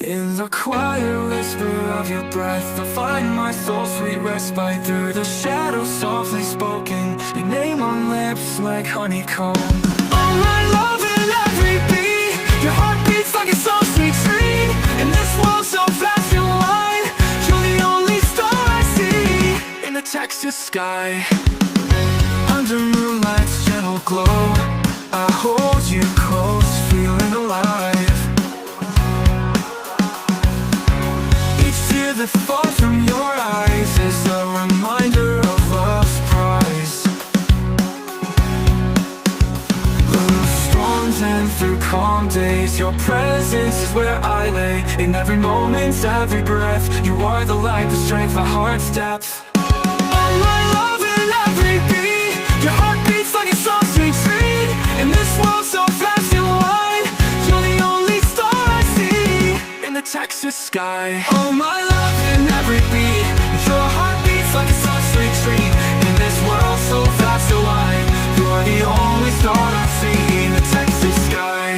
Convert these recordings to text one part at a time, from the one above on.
In the quiet whisper of your breath, I find my soul sweet respite. Through the shadows softly spoken, your name on lips like honeycomb. All my love in every beat, your heart beats like a so sweet dream. In this world so fast and wide, you're the only star I see. In the Texas sky, under moonlight's gentle glow, I hold you close, feeling alive. That falls from your eyes is a reminder of love's prize. Through storms and through calm days, your presence is where I lay. In every moment, every breath, you are the light, the strength, my heart's depth. All my love in every beat, your heart beats like a so sweet dream. In this world so fast and wide, you're the only star I see. In the Texas sky, oh my love in every beat, your heart beats like a so sweet dream. In this world so fast and wide, you are the only star I see. In the Texas sky,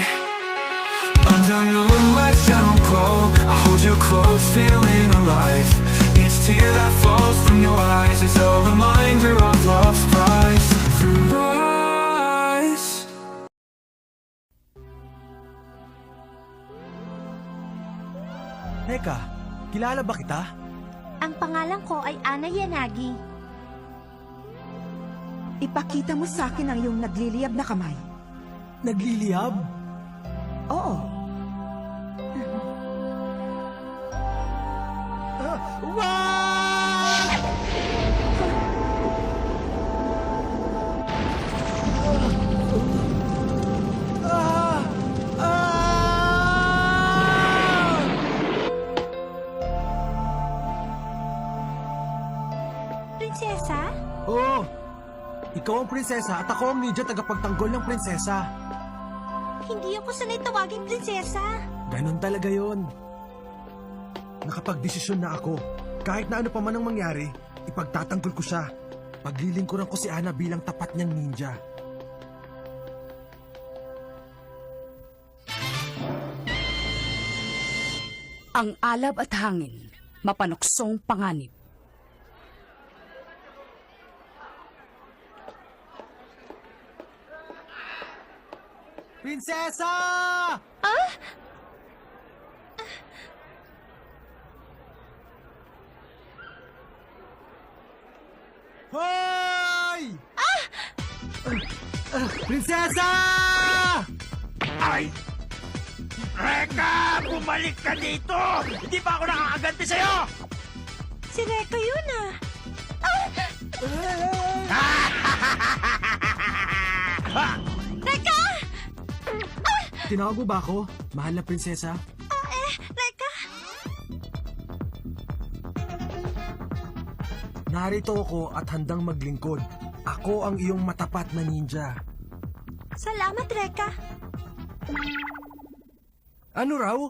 under your moonlight's gentle glow, I hold you close, feeling alive. Each tear that falls from your eyes is a reminder of love's price. Through eyes. Teka, kilala ba kita? Ang pangalan ko ay Ana Yanagi. Ipakita mo sa akin ang iyong nagliliyab na kamay. Nagliliyab? Oo. Wag! Ah! Ah! Prinsesa? Oo. Ikaw ang prinsesa at ako ang ninja tagapagtanggol ng prinsesa. Hindi ako sanay tawaging prinsesa. Ganon talaga yon. Nakapagdesisyon na ako. Kahit na ano pa man ang mangyari, ipagtatanggol ko siya. Paglilingkuran ko si Ana bilang tapat niyang ninja. Ang alab at hangin, mapanuksong panganib. Prinsesa! Hoy! Prinsesa! Ay! Reka! Bumalik ka dito! Hindi pa ako nakakaganti sa'yo! Si Reka yun ah. Reka! Tinawag mo ba ako, mahal na prinsesa? Reka! Narito ako at handang maglingkod. Ako ang iyong matapat na ninja. Salamat, Reka. Ano raw?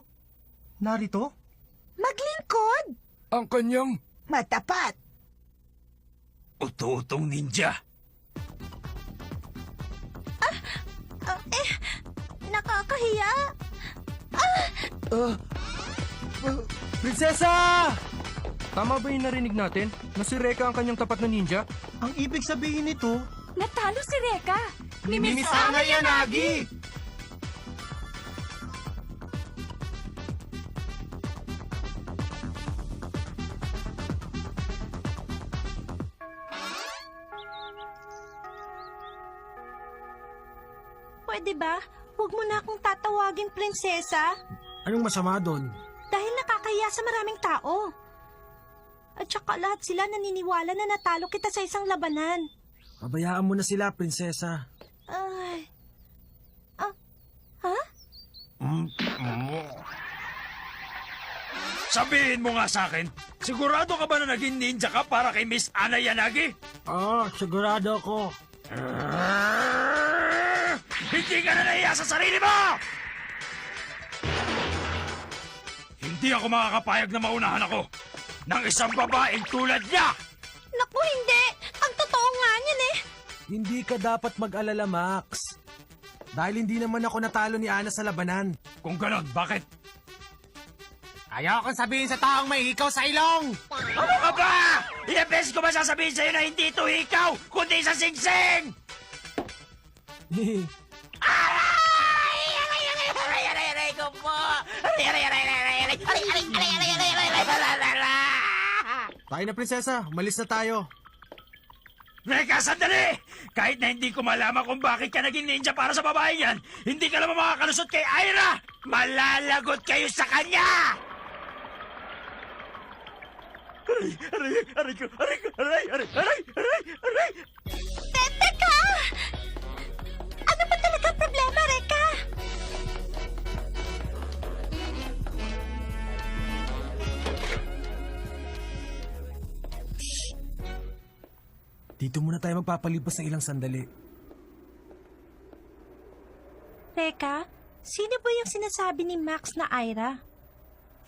Narito? Maglingkod! Ang kanyang... Matapat! Ututong ninja! Nakakahiya. Prinsesa! Tama ba yung narinig natin na si Reka ang kanyang tapat na ninja? Ang ibig sabihin nito... Natalo si Reka! Ni Miss Ana Yanagi! Pwede ba? Huwag mo na akong tatawaging prinsesa. Anong masama doon? Dahil nakakahiya sa maraming tao. At saka lahat sila naniniwala na natalo kita sa isang labanan. Pabayaan mo na sila, prinsesa. Ay. Ha? Sabihin mo nga sa akin, sigurado ka ba na naging ninja ka para kay Miss Ana Yanagi? Oo, sigurado ako. Hindi ka na nahiya sa sarili mo! Hindi ako makakapayag na maunahan ako ng isang babaeng tulad niya! Naku, hindi! Ang totoo nga niyan eh! Hindi ka dapat mag-alala, Max. Dahil hindi naman ako natalo ni Ana sa labanan. Kung ganon, bakit? Ayokong sabihin sa taong may ikaw sa ilong! Ano ka ba? Ilang beses ko ba sasabihin sa'yo na hindi ito ikaw, kundi sa singsing? Aray ko po! Tayo na, prinsesa. Umalis na tayo. Reka, sandali! Kahit na hindi ko malaman kung bakit ka naging ninja para sa babae yan, hindi ka naman makakalusot kay Ira! Malalagot kayo sa kanya! Aray ko! Teka! Ano ba talaga ang problema, Reka? Dito muna tayo magpapalipas ng ilang sandali. Reka, sino ba yung sinasabi ni Max na Ira?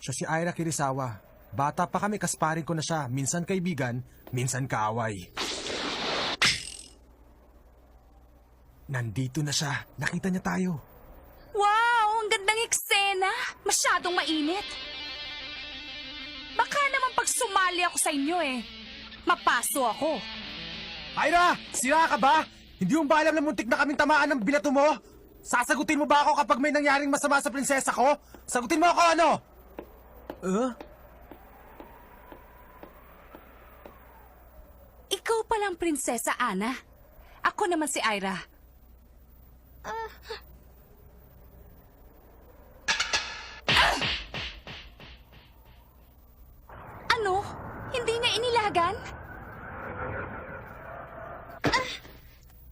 Siya si Ira Kirisawa. Bata pa kami, kasparin ko na siya. Minsan kaibigan, minsan kaaway. Nandito na siya. Nakita niya tayo. Wow, ang gandang eksena. Masyadong mainit. Baka naman pag sumali ako sa inyo mapaso ako. Ira! Sira ka ba? Hindi mo ba alam na muntik na kaming tamaan ng binato mo? Sasagutin mo ba ako kapag may nangyaring masama sa prinsesa ko? Sagutin mo ako ano? Ikaw palang Prinsesa Ana. Ako naman si Ira. Ano? Hindi niya inilagan?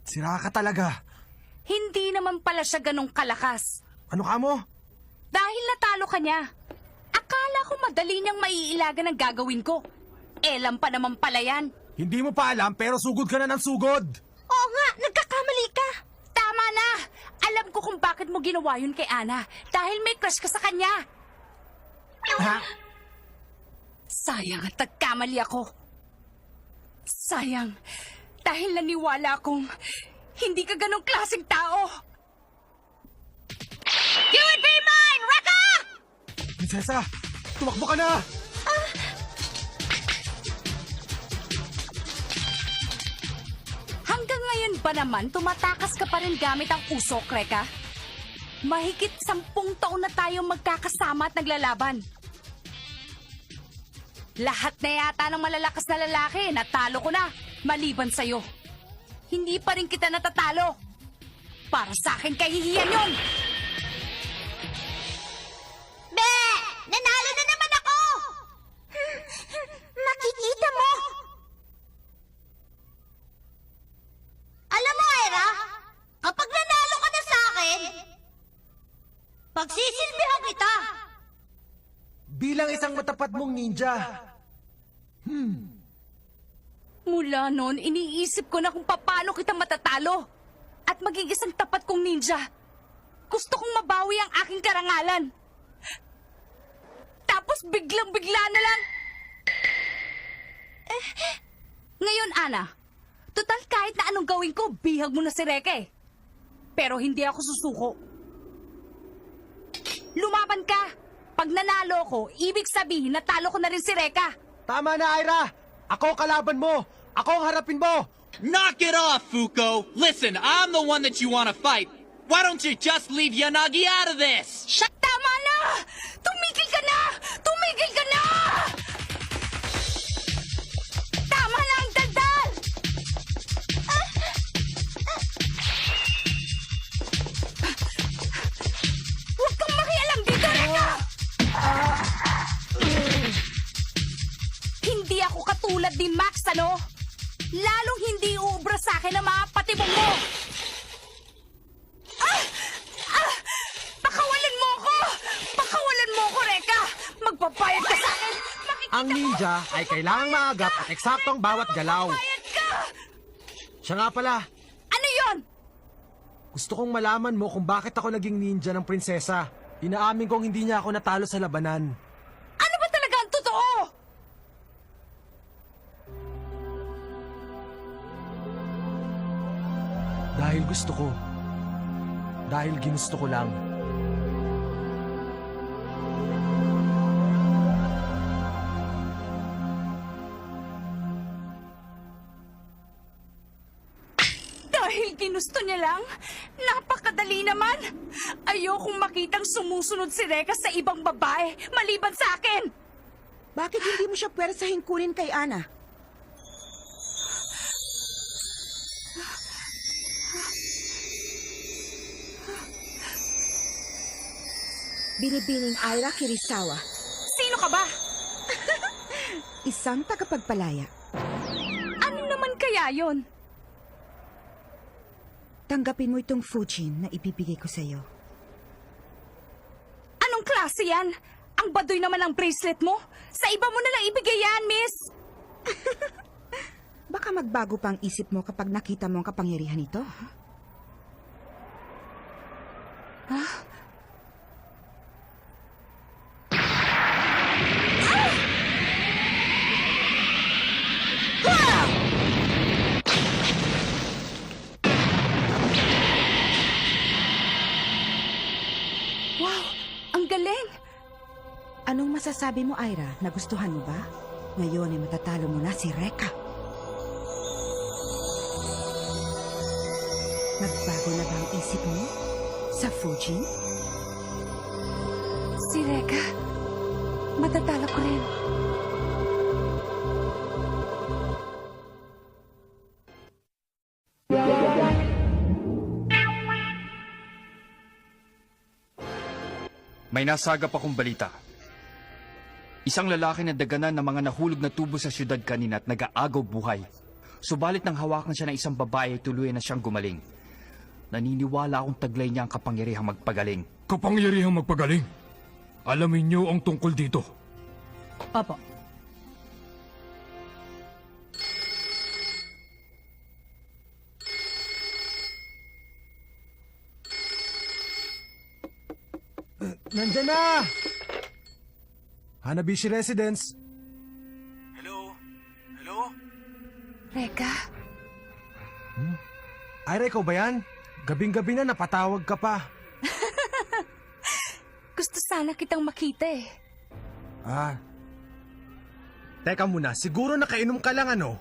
Sira ka talaga. Hindi naman pala siya ganong kalakas. Ano ka mo? Dahil natalo ka niya. Akala ko madali niyang maiilagan ang gagawin ko. Elam pa naman pala yan. Hindi mo pa alam pero sugod ka na ng sugod. Oo nga, nagkakamali ka. Tama na! Alam ko kung bakit mo ginawa yun kay Ana. Dahil may crush ka sa kanya. Ha? Sayang at nagkamali ako. Sayang. Dahil naniwala akong hindi ka ganong klaseng tao. You would be mine, Rekka! Prinsesa, tumakbo ka na! Hanggang ngayon ba naman tumatakas ka pa rin gamit ang usok, Rekka? Mahigit 10 taon na tayo magkakasama at naglalaban. Lahat na yata ng malalakas na lalaki, natalo ko na, maliban sa'yo. Hindi pa rin kita natatalo. Para sa akin kahihiyan yun! Be! Nanalo na naman ako! Nakikita mo? Alam mo, Ira, kapag nanalo ka na sa akin, pagsisilbihan kita. Bilang isang matapat mong ninja. Mula noon, iniisip ko na kung paano kita matatalo. At maging isang tapat kong ninja. Gusto kong mabawi ang aking karangalan. Tapos biglang-bigla na lang. Ngayon, Ana, total kahit na anong gawin ko, bihag mo na si Reke. Pero hindi ako susuko. Lumaban ka. Pag nanalo ko, ibig sabihin natalo ko na rin si Reka. Tama na, Ira! Ako ang kalaban mo! Ako ang harapin mo! Knock it off, Fuko! Listen, I'm the one that you want to fight. Why don't you just leave Yanagi out of this? Shut! Tama na! Tumigil ka na! Tumigil ka na! Tama na ang daldal! Huwag kang makialam dito, Reka! Hindi ako katulad ni Max, ano? Lalong hindi uubra sa akin ang mga patibong mo! Pakawalan mo ako! Pakawalan mo ako, Reka! Magbabayad ka sa akin! Ang ninja ay kailangang maagap at eksaktong bawat galaw. Magbabayad ka! Siya nga pala, Ano yon? gusto kong malaman mo kung bakit ako naging ninja ng prinsesa. Inaamin kong hindi niya ako natalo sa labanan. Ano ba talaga ang totoo? Dahil gusto ko. Dahil ginusto ko lang. Dahil ginusto niya lang? Napakadali naman! Ayokong makitang sumusunod si Reka sa ibang babae maliban sa akin! Bakit hindi mo siya pwersahin kunin kay Ana? Binibining Ira Kirisawa, Sino ka ba? isang tagapagpalaya. Ano naman kaya yon? Tanggapin mo itong Fujin na ibibigay ko sa iyo. Anong klase yan? Ang baduy naman ang bracelet mo? Sa iba mo na lang ibigay yan, miss! Baka magbago pa ang isip mo kapag nakita mo ang kapangyarihan nito. Wow! Ang galing! Anong masasabi mo, Ira? Nagustuhan mo ba? Ngayon ay matatalo mo na si Reka. Nagbago na ba ang isip mo sa Fujin? Si Reka, matatalo ko rin. May nasagap akong balita. Isang lalaki na daganan ng mga nahulog na tubo sa syudad kanina at nag-aagaw buhay. Subalit nang hawakan siya ng isang babae, tuluyan na siyang gumaling. Naniniwala akong taglay niya ang kapangyarihang magpagaling. Kapangyarihang magpagaling. Alamin niyo ang tungkol dito. Opo. Nandyan na! Hanabishi Residence. Hello? Reka, Ira, ikaw ba yan? Gabing-gabi na napatawag ka pa. gusto sana kitang makita eh. Teka muna, siguro nakainom ka lang ano?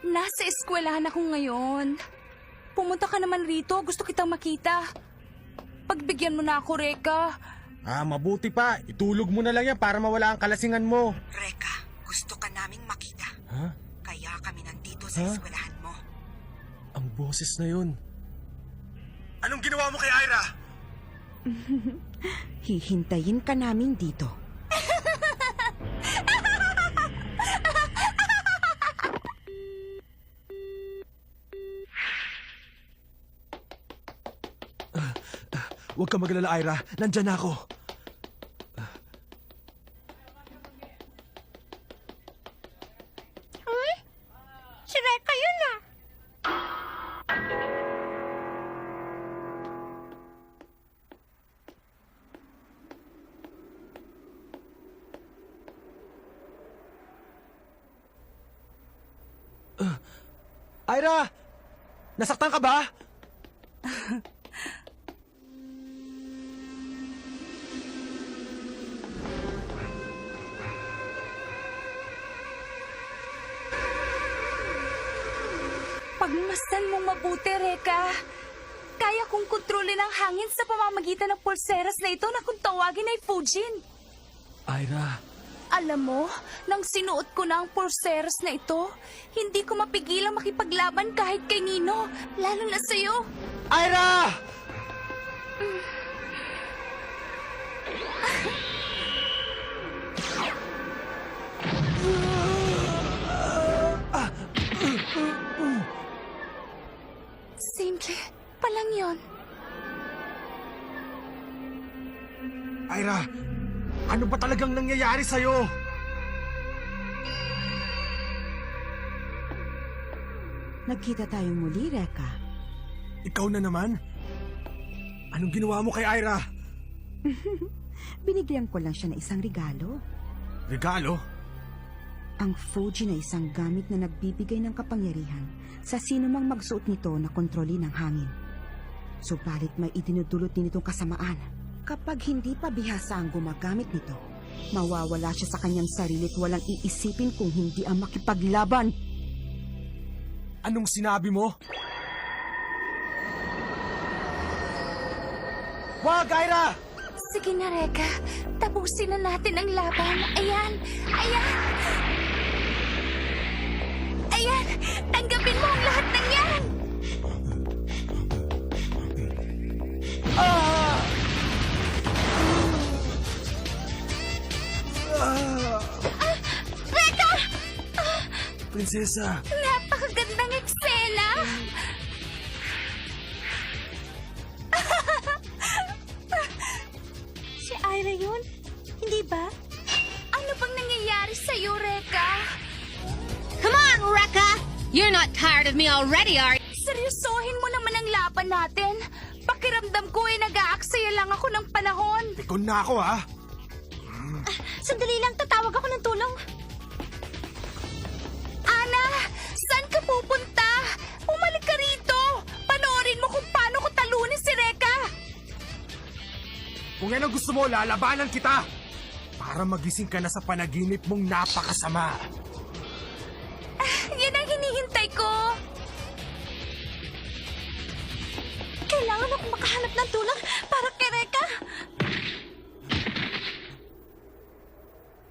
Nasa eskwelahan ako ngayon. Pumunta ka naman rito, gusto kitang makita. Pagbigyan mo na ako, Reka. Mabuti pa. Itulog mo na lang yan para mawala ang kalasingan mo. Reka, gusto ka naming makita. Ha? Kaya kami nandito sa eskwelahan mo. Ang boses na yun. Anong ginawa mo kay Ira? Hihintayin ka namin dito. Huwag ka maglala, Ira. Nandyan na ako. Si Reka yun ah. Ira! Nasaktan ka ba? Pagmasdan mong mabuti, Reka. Kaya kong kontrolin ang hangin sa pamamagitan ng pulseras na ito na kung tawagin ay Fujin. Ira, Alam mo, nang sinuot ko na ang pulseras na ito, hindi ko mapigilang makipaglaban kahit kay Nino, lalo na sa'yo. Ira! Simple pa lang yon. Ira, ano ba talagang nangyayari sa'yo? Nagkita tayong muli, Reka. Ikaw na naman? Anong ginawa mo kay Ira? Binigyan ko lang siya ng isang regalo. Regalo? Ang Fujin ay isang gamit na nagbibigay ng kapangyarihan sa sino mang magsuot nito na kontrolin ng hangin. Subalit may idinudulot din itong kasamaan. Kapag hindi pa bihasa ang gumagamit nito, mawawala siya sa kanyang sarili at walang iisipin kung hindi ang makipaglaban. Anong sinabi mo? Wag, Ira! Sige na, Reka. Tapusin na natin ang laban. Ayan! Ayan! Ayan! Tanggapin mo ang lahat ng yan! Reka! Prinsesa! Napakagandang eksena! Si Ira yun? Hindi ba? Ano bang nangyayari sa'yo, Reka? Come on, Rekka! You're not tired of me already, are you? Seryosohin mo naman ang laban natin. Pakiramdam ko ay nag-aaksaya lang ako ng panahon. Pikon na ako, ha? Sandali lang, tatawag ako ng tulong. Ana, saan ka pupunta? Umalik ka rito. Panoorin mo kung paano ko talunin si Reka. Kung yan ang gusto mo, lalabanan kita! Para magising ka na sa panaginip mong napakasama. Yan ang hinihintay ko. Kailangan ako makahanap ng tulong para kay Reka.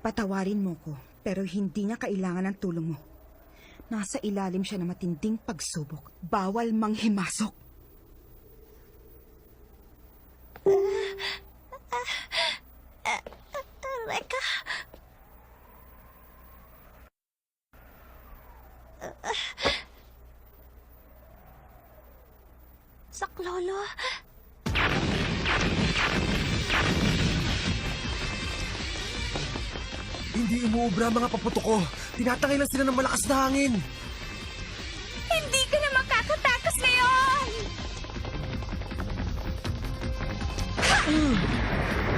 Patawarin mo ko, pero hindi niya kailangan ng tulong mo. Nasa ilalim siya ng matinding pagsubok. Bawal manghimasok. Reka. Saklolo. Hindi umuubra ang mga paputok ko. Tinatangay lang sila ng malakas na hangin. Hindi ka na makakatakas ngayon.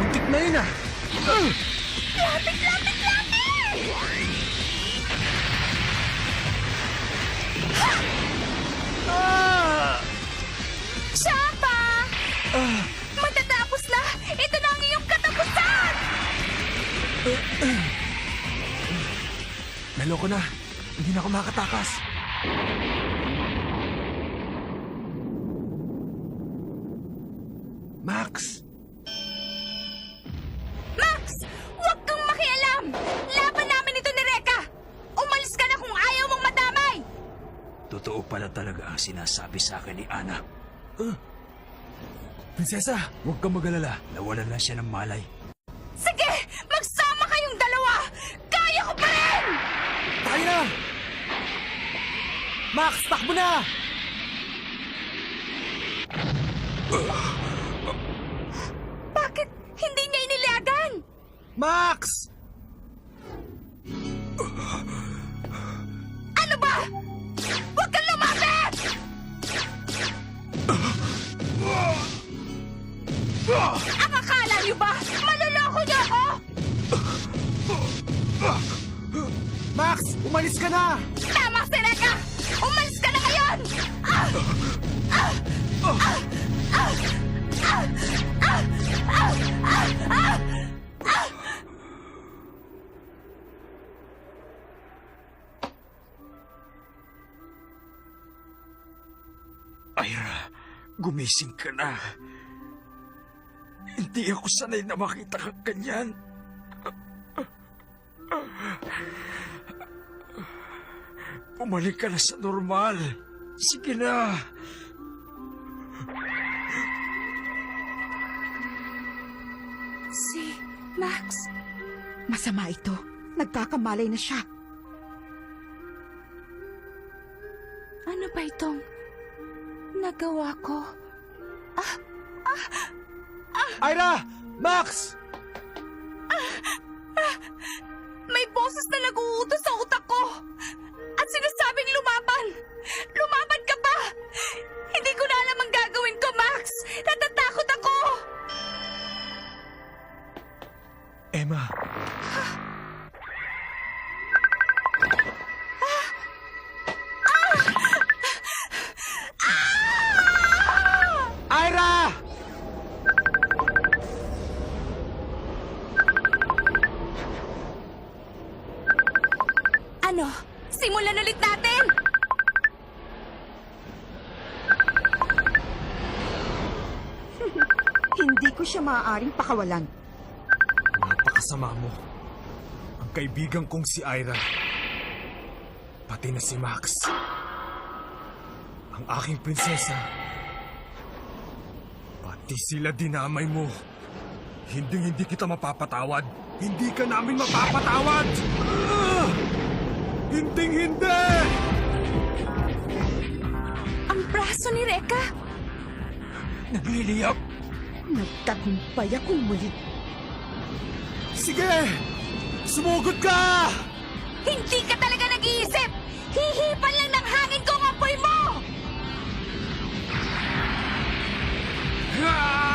Muntik na yun, ah! Lapit, lapit, lapit! Chapa! Matatapos na! Ito na ang iyong katapusan! Naloko na. Hindi na ako makatakas. Max! Max! Huwag kang makialam! Laban namin ito ni Reka! Umalis ka na kung ayaw mong madamay! Totoo pala talaga ang sinasabi sa akin ni Ana. Prinsesa, huwag kang mag-alala. Nawalan na siya ng malay. Sige! Magsama kayong dalawa! Kaya ko pa rin! Tayo na! Max, takbo na! Bakit hindi niya inilagan? Max! Ano ba? Huwag kang lumapit! Ang akala niyo ba? Maluloko niyo ako? Max, umalis ka na! Tama si Reka! Umalis ka na ngayon! Ira, gumising ka na. Hindi ako sanay na makita kang ganyan. Bumalik ka na sa normal. Sige na. Si Max. Masama ito. Nagkakamalay na siya. Ano ba itong nagawa ko? Ira! Max! May boses na nag-uutos sa utak ko. At sinasabing lumaban. Lumaban ka pa. Hindi ko na alam ang gagawin ko, Max. Natatakot ako. Emma. Ira! Ano? Simulan ulit natin! Hindi ko siya maaaring pakawalan. Napakasama mo. Ang kaibigan kong si Ira. Pati na si Max. Ang aking prinsesa. Pati sila dinamay mo. Hindi kita mapapatawad. Hindi ka namin mapapatawad! Hinding-hindi! Ang braso ni Reka! Nagliliyap! Nagtagumpay akong muli. Sige! Sumugod ka! Hindi ka talaga nag-iisip! Hihipan lang ng hangin ko ang apoy mo! Ah!